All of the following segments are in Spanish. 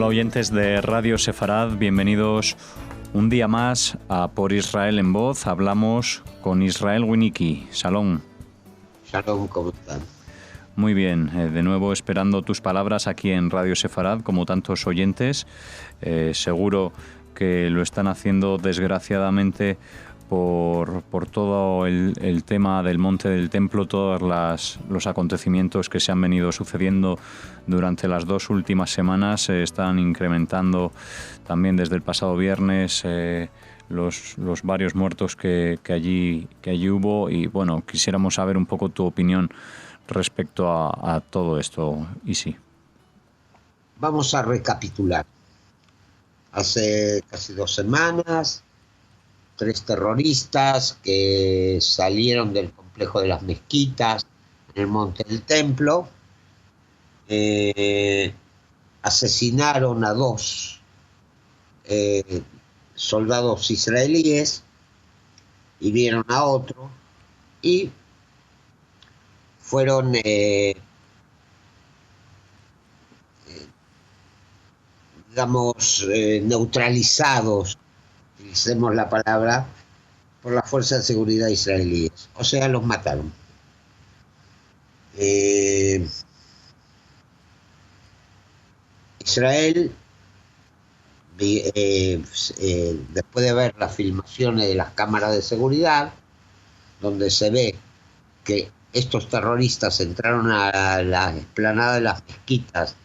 Hola oyentes de Radio Sefarad, bienvenidos un día más a Por Israel en Voz. Hablamos con Israel Winnicki. Shalom. Shalom, ¿cómo están? Muy bien, de nuevo esperando tus palabras aquí en Radio Sefarad, como tantos oyentes. Seguro que lo están haciendo desgraciadamente por todo el tema del Monte del Templo, todos los acontecimientos que se han venido sucediendo durante las 2 últimas semanas se están incrementando también desde el pasado viernes, los varios muertos que allí hubo, y bueno, quisiéramos saber un poco tu opinión respecto a todo esto, Isi. Vamos a recapitular. Hace casi 2 semanas, 3 terroristas que salieron del complejo de las mezquitas en el Monte del Templo, asesinaron a 2 soldados israelíes, hirieron a otro y fueron neutralizados, utilicemos la palabra, por las fuerzas de seguridad israelíes. O sea, los mataron. Israel, después de ver las filmaciones de las cámaras de seguridad, donde se ve que estos terroristas entraron a la explanada de las mezquitas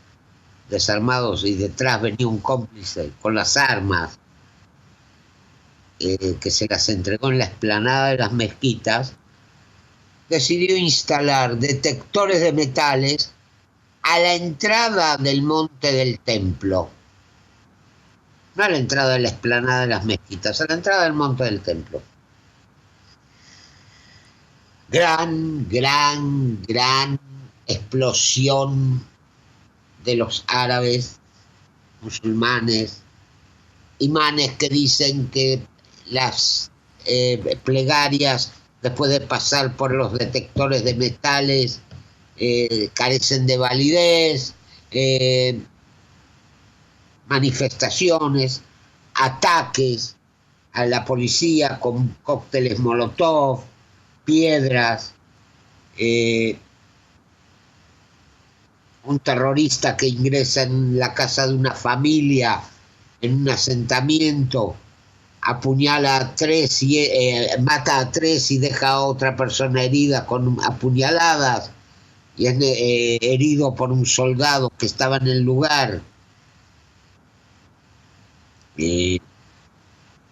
desarmados y detrás venía un cómplice con las armas, que se las entregó en la explanada de las mezquitas, decidió instalar detectores de metales a la entrada del Monte del Templo. No a la entrada de la explanada de las mezquitas, a la entrada del Monte del Templo. Gran explosión de los árabes, musulmanes, imanes que dicen que las plegarias, después de pasar por los detectores de metales, carecen de validez, manifestaciones, ataques a la policía con cócteles molotov, piedras, un terrorista que ingresa en la casa de una familia en un asentamiento, apuñala a 3 y mata a 3 y deja a otra persona herida con apuñaladas, y es herido por un soldado que estaba en el lugar.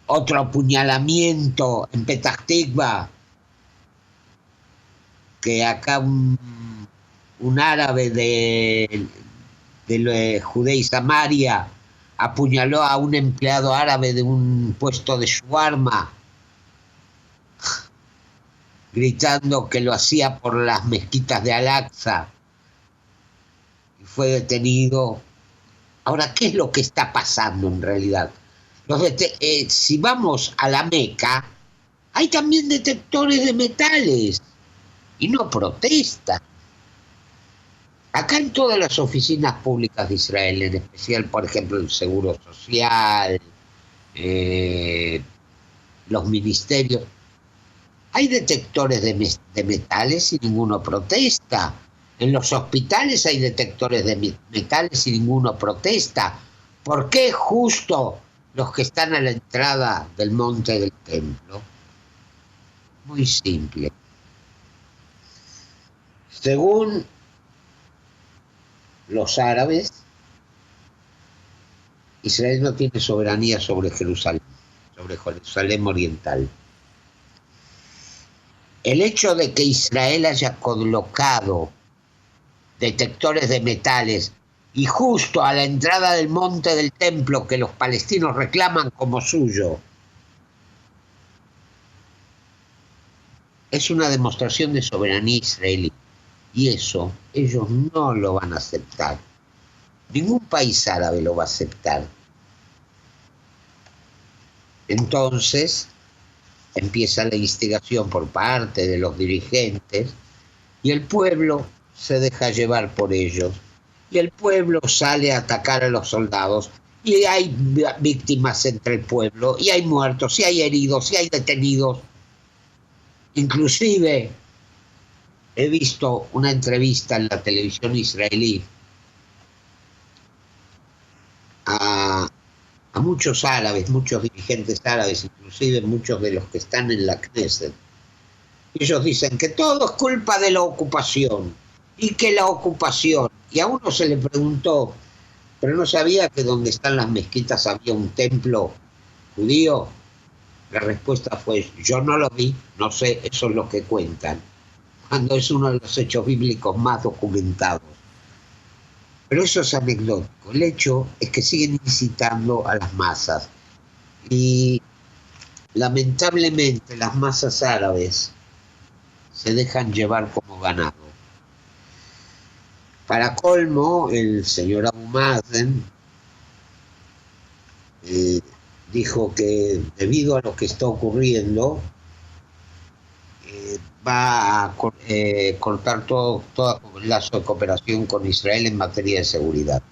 Otro apuñalamiento en Petah Tikva, que acá un árabe de Judea y Samaria apuñaló a un empleado árabe de un puesto de shawarma, gritando que lo hacía por las mezquitas de Al-Aqsa, y fue detenido. Ahora, ¿qué es lo que está pasando en realidad? Si vamos a la Meca, hay también detectores de metales y no protestan. Acá en todas las oficinas públicas de Israel, en especial, por ejemplo, el Seguro Social, los ministerios, hay detectores de metales y ninguno protesta. En los hospitales hay detectores de metales y ninguno protesta. ¿Por qué justo los que están a la entrada del Monte del Templo? Muy simple. Según los árabes, Israel no tiene soberanía sobre Jerusalén oriental. El hecho de que Israel haya colocado detectores de metales y justo a la entrada del Monte del Templo, que los palestinos reclaman como suyo, es una demostración de soberanía israelí. Y eso ellos no lo van a aceptar. Ningún país árabe lo va a aceptar. Entonces empieza la instigación por parte de los dirigentes y el pueblo se deja llevar por ellos y el pueblo sale a atacar a los soldados. Y hay víctimas entre el pueblo, y hay muertos, y hay heridos, y hay detenidos. Inclusive he visto una entrevista en la televisión israelí a muchos árabes, muchos dirigentes árabes, inclusive muchos de los que están en la Knesset. Ellos dicen que todo es culpa de la ocupación, y que la ocupación, y a uno se le preguntó, pero no sabía que donde están las mezquitas había un templo judío. La respuesta fue, yo no lo vi, no sé, eso es lo que cuentan, cuando es uno de los hechos bíblicos más documentados. Pero eso es anecdótico. El hecho es que siguen incitando a las masas. Y lamentablemente las masas árabes se dejan llevar como ganado. Para colmo, el señor Abu Mazen dijo que debido a lo que está ocurriendo, va a cortar todo lazo de cooperación con Israel en materia de seguridad.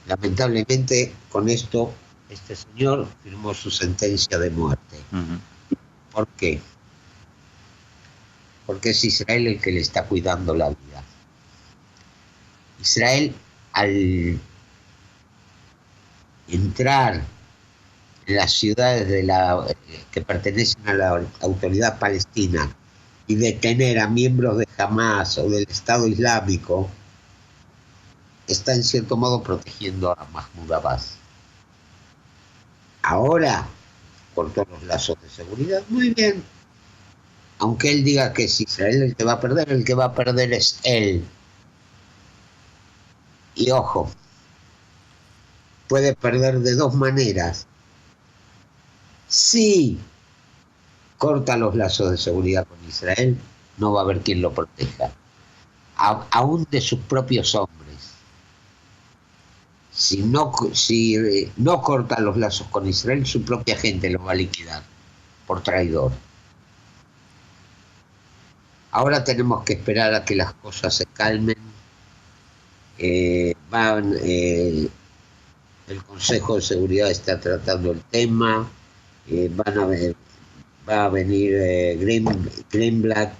Lamentablemente, con esto, este señor firmó su sentencia de muerte. ¿Por qué? Porque es Israel el que le está cuidando la vida. Israel, al entrar en las ciudades que pertenecen a la autoridad palestina y detener a miembros de Hamas o del Estado Islámico, está en cierto modo protegiendo a Mahmoud Abbas. Ahora, cortó los lazos de seguridad, muy bien. Aunque él diga que es Israel el que va a perder es él. Y ojo, puede perder de dos maneras. Si corta los lazos de seguridad con Israel, no va a haber quien lo proteja, aún de sus propios hombres. Si no corta los lazos con Israel, su propia gente lo va a liquidar por traidor. Ahora tenemos que esperar a que las cosas se calmen. El Consejo de Seguridad está tratando el tema. Va a venir Greenblatt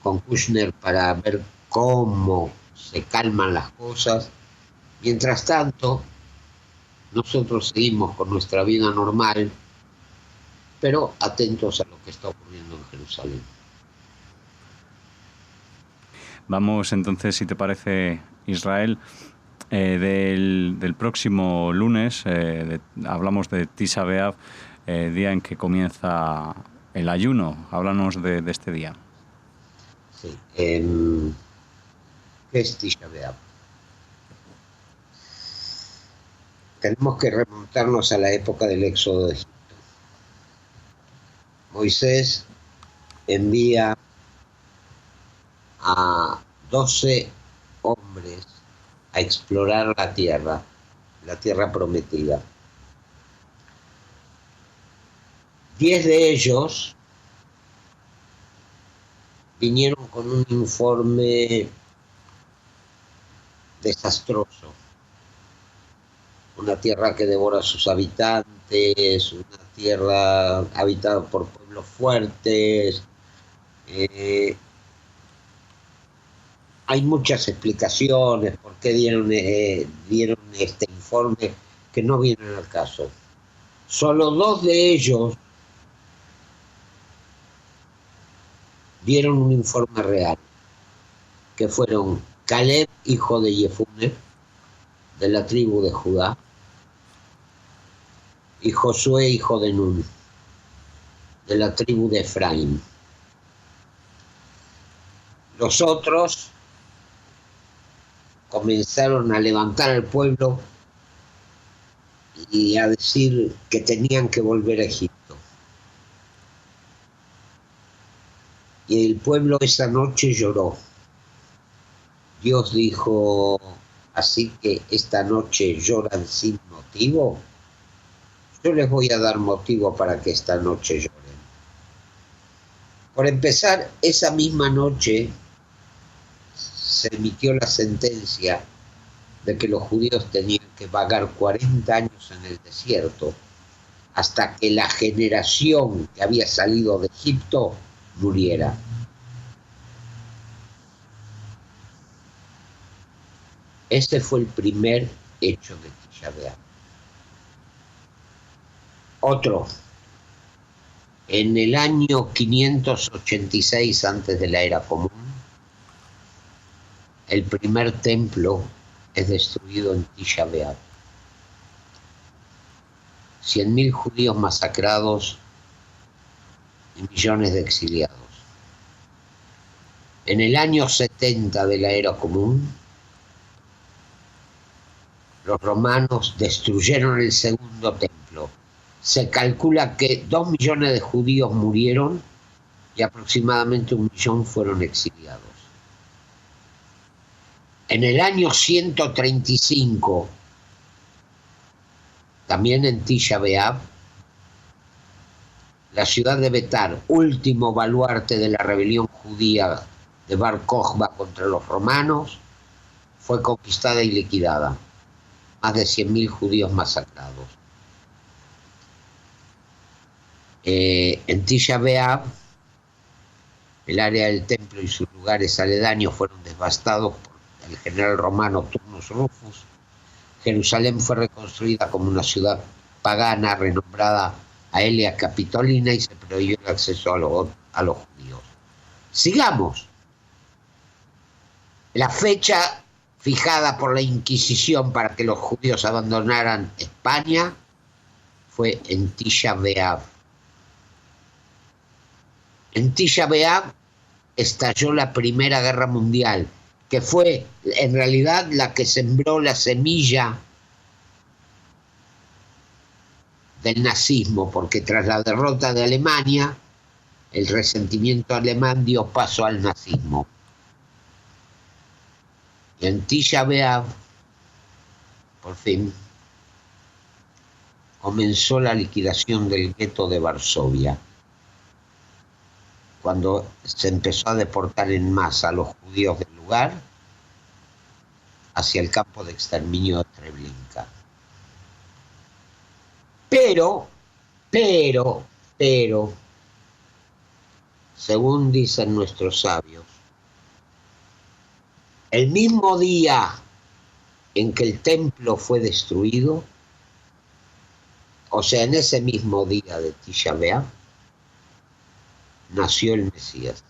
con Kushner para ver cómo se calman las cosas. Mientras tanto, nosotros seguimos con nuestra vida normal, pero atentos a lo que está ocurriendo en Jerusalén. Vamos entonces, si te parece, Israel, del próximo lunes, hablamos de Tisha B'Av, día en que comienza el ayuno. Háblanos de este día. Sí, ¿qué es Tisha B'Av? Tenemos que remontarnos a la época del éxodo de Egipto. Moisés envía a 12 hombres a explorar la tierra prometida. 10 de ellos vinieron con un informe desastroso. Una tierra que devora a sus habitantes, una tierra habitada por pueblos fuertes. Hay muchas explicaciones por qué dieron este informe que no vienen al caso. Solo 2 de ellos dieron un informe real, que fueron Caleb, hijo de Jefune, de la tribu de Judá, y Josué, hijo de Nun, de la tribu de Efraín. Los otros comenzaron a levantar al pueblo y a decir que tenían que volver a Egipto. Y el pueblo esa noche lloró. Dios dijo, así que esta noche lloran sin motivo. Yo les voy a dar motivo para que esta noche lloren. Por empezar, esa misma noche se emitió la sentencia de que los judíos tenían que vagar 40 años en el desierto hasta que la generación que había salido de Egipto muriera. Ese fue el primer hecho de Tisha B'Av. Otro, en el año 586 antes de la era común, el primer templo es destruido en Tisha B'Av. 100.000 judíos masacrados y millones de exiliados. En el año 70 de la era común, los romanos destruyeron el segundo templo. Se calcula que 2 millones de judíos murieron y aproximadamente 1 millón fueron exiliados. En el año 135, también en Tisha B'Av, la ciudad de Betar, último baluarte de la rebelión judía de Bar Kokhba contra los romanos, fue conquistada y liquidada. Más de 100.000 judíos masacrados. En Tisha B'Av, el área del templo y sus lugares aledaños fueron devastados por el general romano Turnus Rufus. Jerusalén fue reconstruida como una ciudad pagana renombrada Aelia Capitolina y se prohibió el acceso a los judíos. Sigamos. La fecha fijada por la Inquisición para que los judíos abandonaran España fue en Tisha B'Av. En Tisha B'Av estalló la Primera Guerra Mundial, que fue en realidad la que sembró la semilla del nazismo, porque tras la derrota de Alemania, el resentimiento alemán dio paso al nazismo. Y en Tisha B'Av, por fin, comenzó la liquidación del gueto de Varsovia, cuando se empezó a deportar en masa a los judíos del lugar hacia el campo de exterminio de Treblinka. Pero, según dicen nuestros sabios, el mismo día en que el templo fue destruido, o sea, en ese mismo día de Tisha B'Av, nació el Mesías.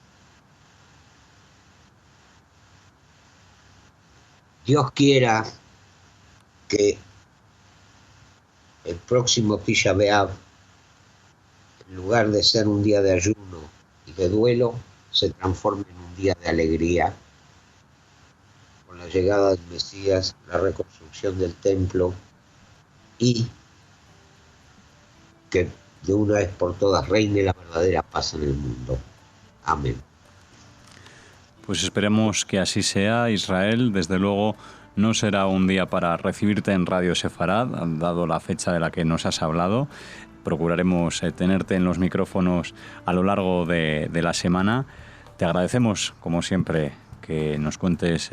Dios quiera que el próximo Tisha B'Av, en lugar de ser un día de ayuno y de duelo, se transforme en un día de alegría, con la llegada del Mesías, la reconstrucción del templo y que de una vez por todas reine la verdadera paz en el mundo. Amén. Pues esperemos que así sea, Israel. Desde luego no será un día para recibirte en Radio Sefarad, dado la fecha de la que nos has hablado. Procuraremos tenerte en los micrófonos a lo largo de la semana. Te agradecemos, como siempre, que nos cuentes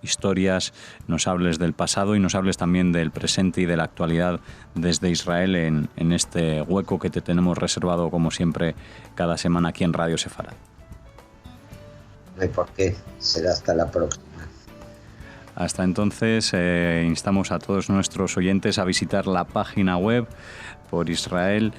historias, nos hables del pasado y nos hables también del presente y de la actualidad desde Israel en este hueco que te tenemos reservado, como siempre, cada semana aquí en Radio Sefarad. No hay por qué, será hasta la próxima. Hasta entonces, instamos a todos nuestros oyentes a visitar la página web por israel.org.